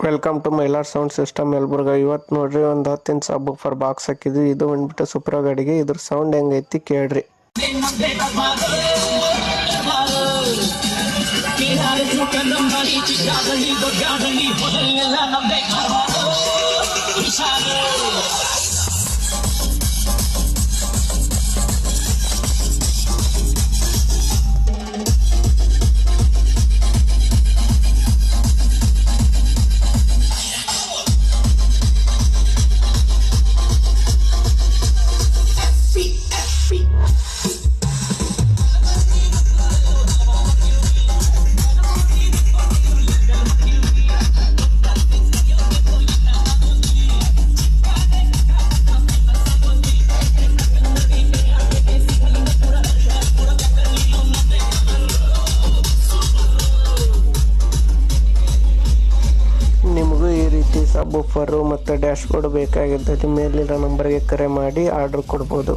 Welcome to Mailar sound system Yelburga. ಇವತ್ತು ನೋಡ್ರಿ ಒಂದು 10 ಇಂಚ್ ಸಬ್ ಫಾರ್ ಬಾಕ್ಸ್ ಹಾಕಿದ್ವಿ. ಇದು ಬಂದ್ಬಿಟ್ಟು ಸೂಪರ್ ಗಾಡಿಗೆ ಇದ್ರ ಸೌಂಡ್ ಹೆಂಗೈತಿ ಕೇಳ್ರಿ. ನಿಮಗೂ ಈ ರೀತಿ ಸಬ್ ಫರು ಮತ್ತು ಡ್ಯಾಶ್ ಬೋರ್ಡ್ ಬೇಕಾಗಿದ್ದಲ್ಲಿ ಮೇಲಿರೋ ನಂಬರ್ಗೆ ಕರೆ ಮಾಡಿ ಆರ್ಡರ್ ಕೊಡ್ಬೋದು.